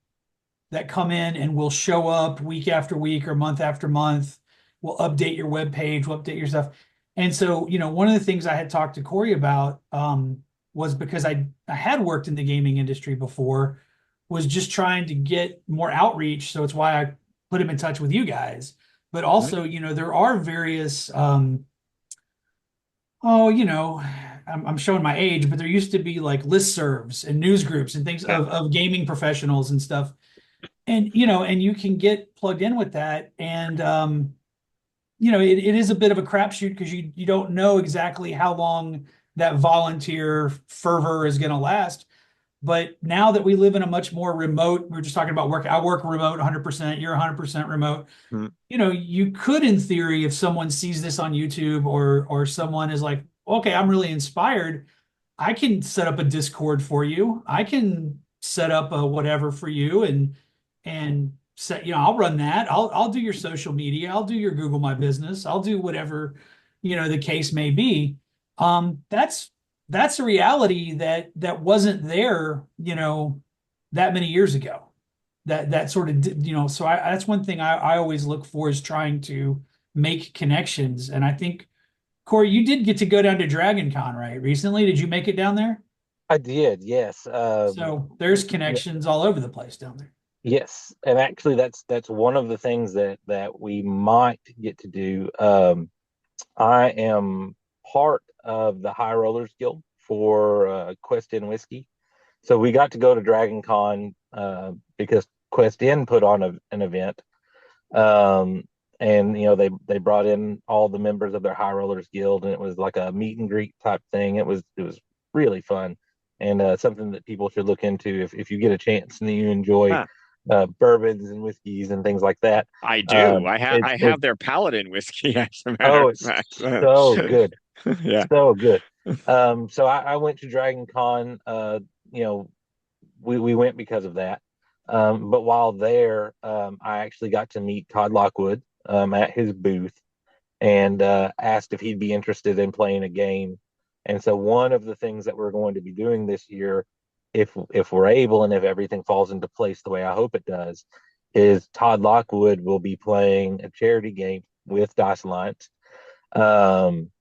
that come in and will show up week after week or month after month, will update your web page, will update your stuff. And so, one of the things I had talked to Cory about was because I had worked in the gaming industry before, was just trying to get more outreach. So it's why I put him in touch with you guys. But Mhm. also, there are various oh, I'm showing my age, but there used to be like listservs and news groups and things Yeah. of gaming professionals and stuff. And and you can get plugged in with that. And it is a bit of a crapshoot because you don't know exactly how long that volunteer fervor is going to last. But now that we live in a much more remote, we are just talking about work. I work remote 100%. You're 100% remote. Mhm. You could, in theory, if someone sees this on YouTube or someone is like, okay, I'm really inspired, I can set up a Discord for you. I can set up a whatever for you and set, I'll run that. I'll do your social media. I'll do your Google My Business. I'll do whatever, the case may be. That's a reality that wasn't there, that many years ago. That sort of, so that's one thing I always look for is trying to make connections. And I think, Cory, you did get to go down to Dragon Con, right? Recently, did you make it down there? I did, yes. So there's Yeah, connections all over the place down there. yes, and actually, that's one of the things that we might get to do. I am part of the High Rollers Guild for Quest Inn Whiskey. So we got to go to Dragon Con because Quest Inn put on an event. Um, and they brought in all the members of their High Rollers Guild, and it was like a meet and greet type thing. It was really fun, and something that people should look into if you get a chance and you enjoy Huh. bourbons and whiskeys and things like that. I do. I It have their Paladin whiskey, as a matter Oh, of it's fact. so good, Yeah. so good. So I went to Dragon Con. You know, we went because of that. But while there, I actually got to meet Todd Lockwood, at his booth and asked if he'd be interested in playing a game. And so one of the things that we're going to be doing this year, if we're able and if everything falls into place the way I hope it does, is Todd Lockwood will be playing a charity game with Dice Alliance. Um,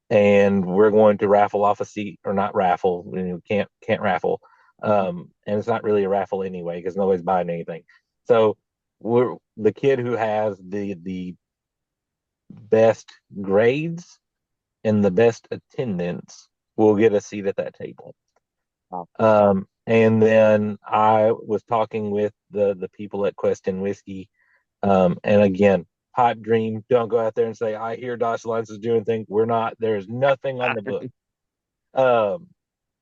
and we're going to raffle off a seat, or not raffle, can't raffle. And it's not really a raffle anyway because nobody's buying anything. So we're the kid who has the best grades and the best attendance will get a seat at that table. Wow. And then I was talking with the people at Quest and Whiskey, and again, pipe dream. Don't go out there and say I hear Dodge Alliance is doing things. We're not. There's nothing on the book. Um,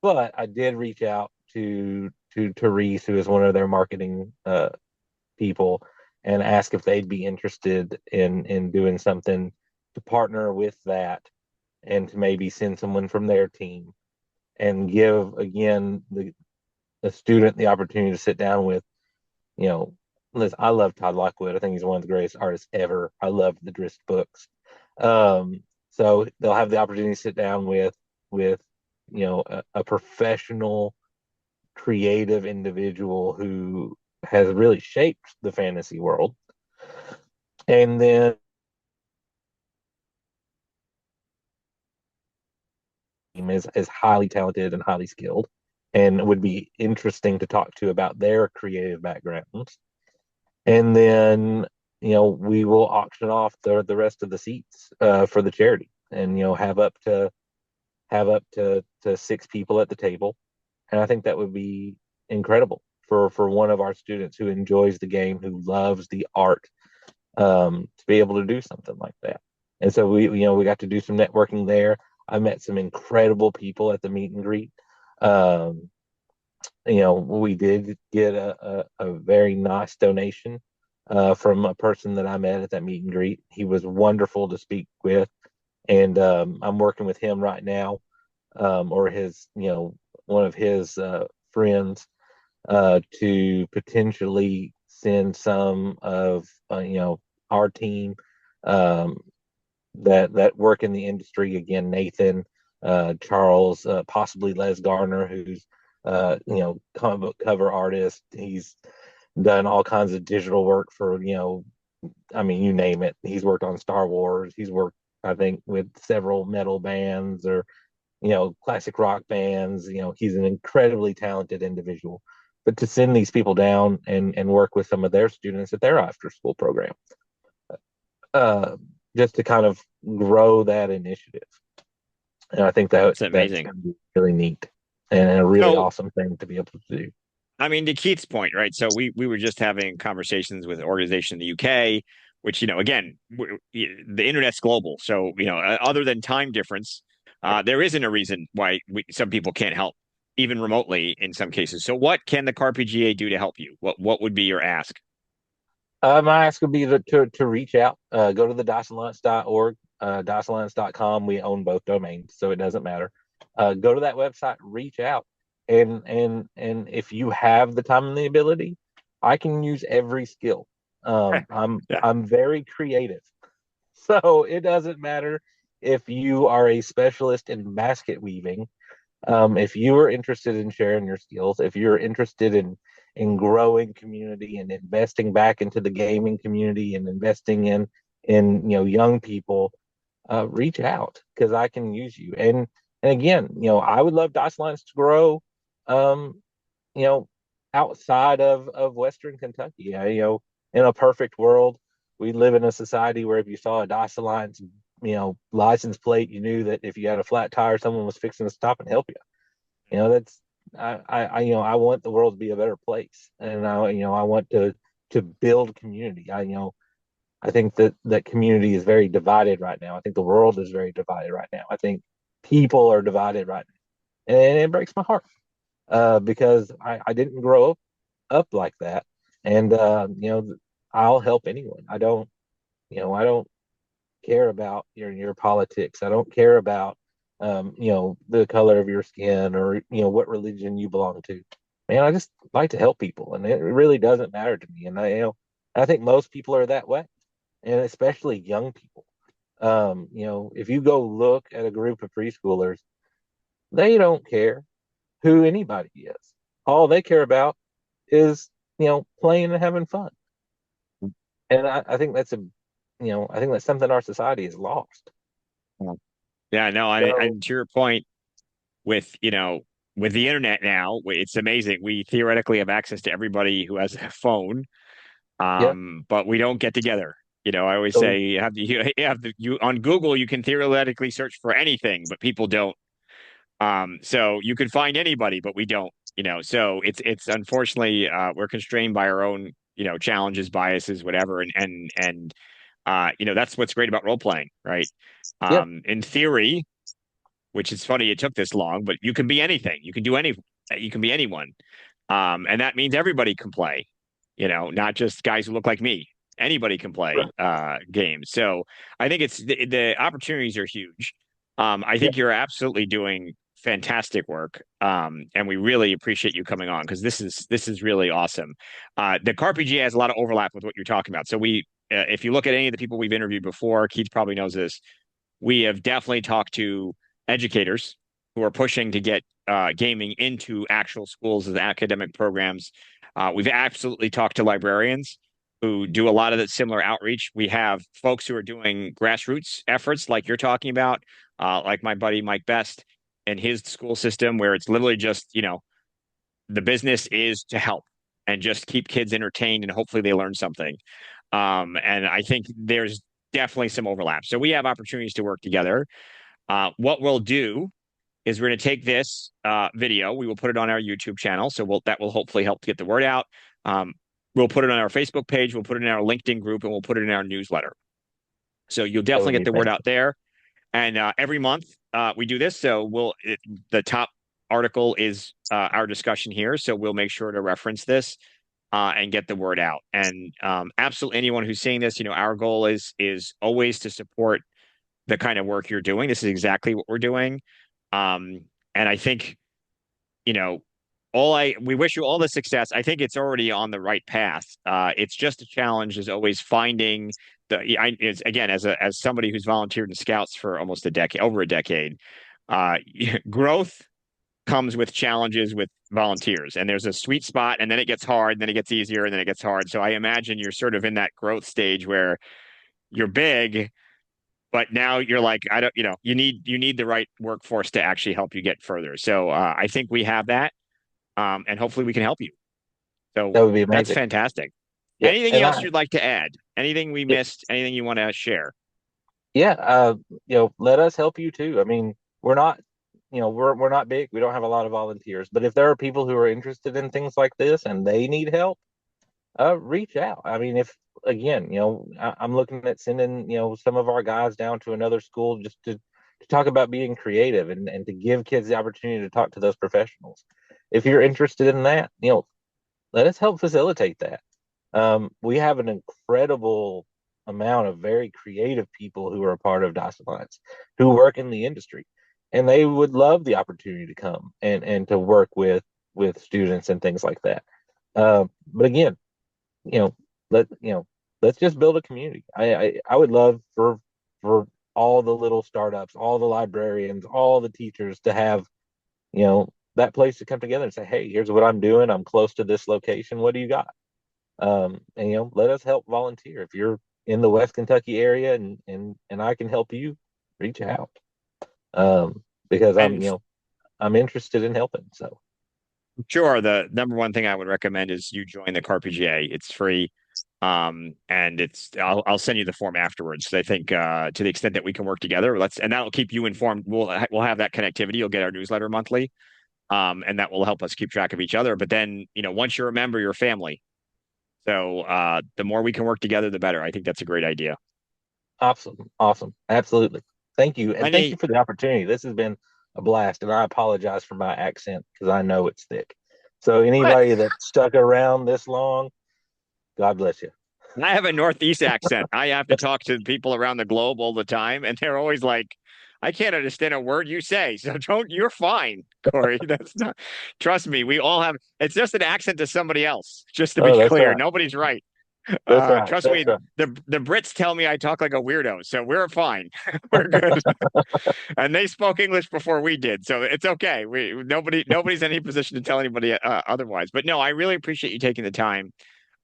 but I did reach out to Therese, who is one of their marketing people, and ask if they'd be interested in doing something to partner with that, and to maybe send someone from their team and give again the student the opportunity to sit down with, you know, listen, I love Todd Lockwood. I think he's one of the greatest artists ever. I love the Drist books. So they'll have the opportunity to sit down with a professional, creative individual who has really shaped the fantasy world, and then is highly talented and highly skilled, and would be interesting to talk to about their creative backgrounds. And then we will auction off the rest of the seats for the charity, and have up to 6 people at the table. And I think that would be incredible for one of our students who enjoys the game, who loves the art, to be able to do something like that. And so we got to do some networking there. I met some incredible people at the meet and greet. Um, we did get a very nice donation from a person that I met at that meet and greet. He was wonderful to speak with, and I'm working with him right now, or his, one of his friends, to potentially send some of our team, um, that work in the industry. Again, Nathan, Charles, possibly Les Garner, who's comic book cover artist. He's done all kinds of digital work for, I mean, you name it. He's worked on Star Wars. He's worked, I think, with several metal bands, or classic rock bands. He's an incredibly talented individual. But to send these people down and work with some of their students at their after school program, uh, just to kind of grow that initiative. And I think That's that's amazing. going to be really neat and a really So, awesome thing to be able to do. I mean, to Keith's point, right? So we were just having conversations with an organization in the UK, which, again, the internet's global. So, other than time difference, there isn't a reason why some people can't help, even remotely in some cases. So what can the CAR-PGA do to help you? What would be your ask? My ask would be to reach out, go to the dicealliance.org, dicealliance.com. We own both domains, so it doesn't matter. Go to that website, reach out, and if you have the time and the ability, I can use every skill. Yeah. I'm very creative, so it doesn't matter if you are a specialist in basket weaving. If you are interested in sharing your skills, if you're interested in growing community and investing back into the gaming community and investing in young people, reach out, because I can use you. And again, I would love Dice Lines to grow, um, you know, outside of Western Kentucky. In a perfect world, we live in a society where if you saw a Dice Alliance, license plate, you knew that if you had a flat tire, someone was fixing to stop and help you. That's I want the world to be a better place, and I want to build community. I think that community is very divided right now. I think the world is very divided right now. I think people are divided right now, and it breaks my heart, because I didn't grow up like that. And I'll help anyone. I don't care about your politics. I don't care about the color of your skin, or what religion you belong to. Man, I just like to help people, and it really doesn't matter to me. And I think most people are that way. and especially young people. If you go look at a group of preschoolers, they don't care who anybody is. All they care about is, playing and having fun. And I think I think that's something our society has lost. Yeah, no, So, and to your point with, with the internet now, it's amazing. We theoretically have access to everybody who has a phone, yeah. but we don't get together. I always So, say you on Google, you can theoretically search for anything, but people don't. So you can find anybody, but we don't, so it's unfortunately, we're constrained by our own, challenges, biases, whatever. That's what's great about role playing, right? yeah. In theory, which is funny, it took this long, but you can be anything. You can be anyone. And that means everybody can play, not just guys who look like me. Anybody can play games. So I think the opportunities are huge. I Yeah. think you're absolutely doing fantastic work. And we really appreciate you coming on because this is really awesome. The CAR-PGA has a lot of overlap with what you're talking about. So if you look at any of the people we've interviewed before, Keith probably knows this. We have definitely talked to educators who are pushing to get gaming into actual schools as academic programs. We've absolutely talked to librarians who do a lot of that similar outreach. We have folks who are doing grassroots efforts like you're talking about, like my buddy Mike Best and his school system, where it's literally just, the business is to help and just keep kids entertained and hopefully they learn something. And I think there's definitely some overlap. So we have opportunities to work together. What we'll do is we're going to take this video, we will put it on our YouTube channel, so that will hopefully help to get the word out. We'll put it on our Facebook page, we'll put it in our LinkedIn group, and we'll put it in our newsletter. So you'll That definitely would get be the word out fantastic. there. And every month we do this, so the top article is our discussion here, so we'll make sure to reference this and get the word out. And absolutely anyone who's seeing this, our goal is always to support the kind of work you're doing. This is exactly what we're doing. Um, and I think, you know, we wish you all the success. I think it's already on the right path. It's just a challenge is always finding it's, again, as somebody who's volunteered in scouts for almost over a decade, uh, growth comes with challenges with volunteers, and there's a sweet spot, and then it gets hard, and then it gets easier, and then it gets hard. So I imagine you're sort of in that growth stage where you're big, but now you're like, I don't, you need the right workforce to actually help you get further. So I think we have that, and hopefully we can help you. So That would be that's amazing. fantastic. Yeah. Anything And else you'd like to add? Anything we missed? Anything you want to share? yeah, let us help you too. I mean, we're not, we're not big. We don't have a lot of volunteers, but if there are people who are interested in things like this and they need help, reach out. I mean, if again, I'm looking at sending, some of our guys down to another school just to talk about being creative and to give kids the opportunity to talk to those professionals. If you're interested in that, let us help facilitate that. We have an incredible amount of very creative people who are a part of Dice Alliance who work in the industry, and they would love the opportunity to come and to work with students and things like that. But again, you know, let's just build a community. I would love for all the little startups, all the librarians, all the teachers to have that place to come together and say, hey, here's what I'm doing. I'm close to this location. What do you got? And let us help volunteer. If you're in the West Kentucky area and I can help you, reach out. Because And I'm interested in helping. So sure, the number one thing I would recommend is you join the CAR-PGA. It's free. And I'll send you the form afterwards. I think to the extent that we can work together, and that'll keep you informed. We'll have that connectivity. You'll get our newsletter monthly. And that will help us keep track of each other. But then, once you're a member, you're family. So the more we can work together, the better. I think that's a great idea. awesome, awesome, absolutely. Thank you, and thank you Any, for the opportunity. This has been a blast, and I apologize for my accent because I know it's thick. So anybody that stuck around this long, God bless you. I have a Northeast accent. I have to talk to people around the globe all the time, and they're always like, I can't understand a word you say. So you're fine, Cory. That's not, trust me, we all have, it's just an accent to somebody else, just to be Oh, that's clear. right. Nobody's right. That's right. Trust That's me, right. the Brits tell me I talk like a weirdo, so we're fine. We're good. And they spoke English before we did, so it's okay. Nobody's in any position to tell anybody otherwise. But no, I really appreciate you taking the time.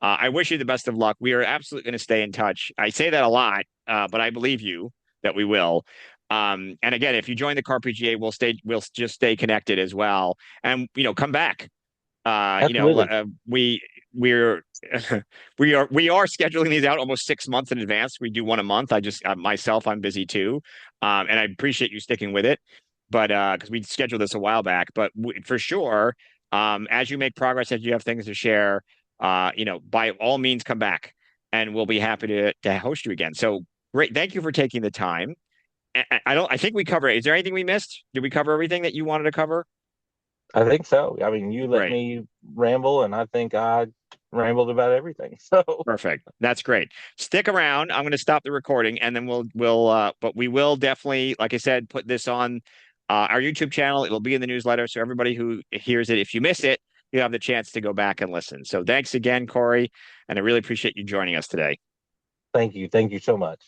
I wish you the best of luck. We are absolutely going to stay in touch. I say that a lot, but I believe you that we will. And again, if you join the CAR-PGA, we'll just stay connected as well. And come back. Absolutely. We're we are scheduling these out almost 6 months in advance. We do one a month. I just myself, I'm busy too, and I appreciate you sticking with it. But because we scheduled this a while back, but for sure, as you make progress, as you have things to share, by all means, come back, and we'll be happy to host you again. So great, thank you for taking the time. I think we covered it. Is there anything we missed? Did we cover everything that you wanted to cover? I think so. I mean, you let Great. me ramble, and I think I rambled about everything. So Perfect. That's great. Stick around. I'm going to stop the recording and then but we will definitely, like I said, put this on our YouTube channel. It'll be in the newsletter. So everybody who hears it, if you miss it, you have the chance to go back and listen. So thanks again, Cory. And I really appreciate you joining us today. thank you. Thank you so much.